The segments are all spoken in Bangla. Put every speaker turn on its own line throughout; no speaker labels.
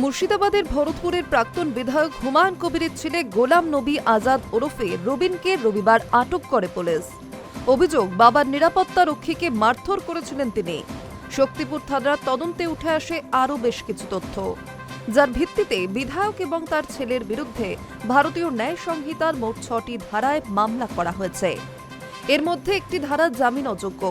মুর্শিদাবাদের ভরতপুরের প্রাক্তন বিধায়ক হুমায়ুন কবিরের ছেলে গোলাম নবী আজাদ ওরফে রবিনকে রবিবার আটক করে পুলিশ। অভিযোগ, বাবার নিরাপত্তা রক্ষীকে মারধর করেছিলেন তিনি। শক্তিপুর থানার তদন্তে উঠে আসে আরও বেশ কিছু তথ্য, যার ভিত্তিতে বিধায়ক এবং তার ছেলের বিরুদ্ধে ভারতীয় ন্যায় সংহিতার মোট 6টি ধারায় মামলা করা হয়েছে। এর মধ্যে একটি ধারা জামিন অযোগ্য।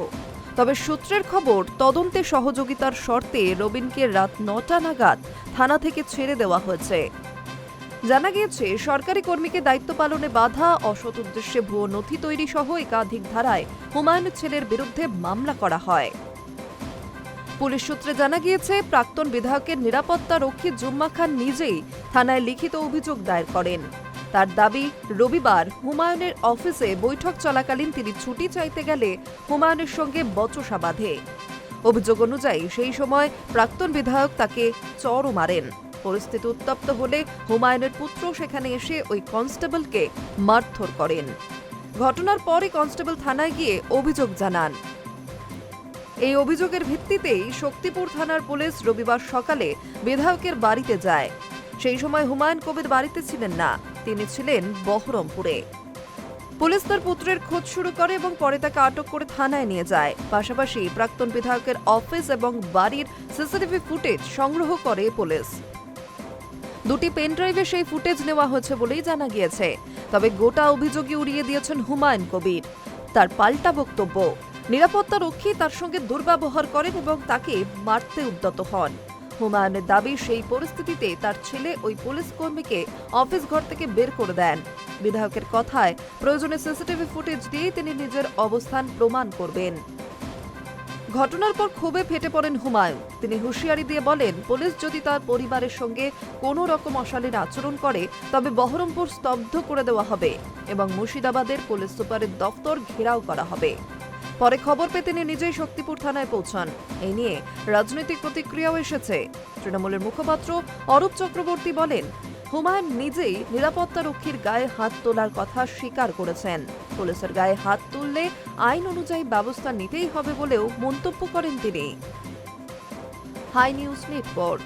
তবে সূত্রের খবর, তদন্তে সহযোগিতার শর্তে রবিনকে রাত 9টা নাগাদ থানা থেকে ছেড়ে দেওয়া হয়েছে। জানা গিয়েছে, সরকারি কর্মীকে দায়িত্ব পালনে বাধা, অসৎ উদ্দেশ্যে ভুয়ো নথি তৈরি সহ একাধিক ধারায় হুমায়ুনের ছেলের বিরুদ্ধে মামলা করা হয়। পুলিশ সূত্রে জানা গিয়েছে, প্রাক্তন বিধায়কের নিরাপত্তা রক্ষী জুম্মা খান নিজেই থানায় লিখিত অভিযোগ দায়ের করেন। তার দাবি, রবিবার হুমায়ুনের অফিসে বৈঠক চলাকালীন তিনি ছুটি চাইতে গেলে হুমায়ুনের সঙ্গে বচসা বাঁধে। অভিযোগ অনুযায়ী সেই সময় প্রাক্তন বিধায়ক তাকে চড়ও মারেন। পরিস্থিতি উত্তপ্ত হলে হুমায়ুনের পুত্র সেখানে এসে ওই কনস্টেবলকে মারধর করেন। ঘটনার পরই কনস্টেবল থানায় গিয়ে অভিযোগ জানান। এই অভিযোগের ভিত্তিতেই শক্তিপুর থানার পুলিশ রবিবার সকালে বিধায়কের বাড়িতে যায়। সেই সময় হুমায়ুন কবির বাড়িতে ছিলেন না, তিনি ছিলেন বহরমপুরে। পুলিশ তার পুত্রের খোঁজ শুরু করে এবং পরে তাকে আটক করে থানায় নিয়ে যায়। পাশাপাশি প্রাক্তন বিধায়কের অফিস এবং বাড়ির সিসিটিভি ফুটেজ সংগ্রহ করে পুলিশ। দুটি পেনড্রাইভে সেই ফুটেজ নেওয়া হয়েছে বলেই জানা গিয়েছে। তবে গোটা অভিযোগই উড়িয়ে দিয়েছেন হুমায়ুন কবির। তার পাল্টা বক্তব্য, নিরাপত্তা রক্ষী তার সঙ্গে দুর্ব্যবহার করেন এবং তাকে মারতে উদ্যত হন। হুমায়ুনের দাবি, সেই পরিস্থিতিতে তার ছেলে ওই পুলিশ কর্মীকে অফিস ঘর থেকে বের করে দেন। বিধায়কের কথায়, প্রয়োজনে সিসিটিভি ফুটেজ দিয়ে তিনি নিজের অবস্থান প্রমাণ করবেন। ঘটনার পর ক্ষোভে ফেটে পড়েন হুমায়ুন। তিনি হুঁশিয়ারি দিয়ে বলেন, পুলিশ যদি তার পরিবারের সঙ্গে কোনো রকম অশালীন আচরণ করে তবে বহরমপুর স্তব্ধ করে দেওয়া হবে এবং মুর্শিদাবাদের পুলিশ সুপারের দফতর ঘেরাও করা হবে। পরে খবর পেয়ে তিনি নিজেই শক্তিপুর থানায় পৌঁছান। এই নিয়ে রাজনৈতিক প্রতিক্রিয়াও এসেছে। তৃণমূলের মুখপাত্র অরূপ চক্রবর্তী বলেন, হুমায়ুন নিজেই নিরাপত্তা রক্ষীর গায়ে হাত তোলার কথা স্বীকার করেছেন। পুলিশের গায়ে হাত তুললে আইন অনুযায়ী ব্যবস্থা নিতেই হবে বলেও মন্তব্য করেন তিনি। Hi news network.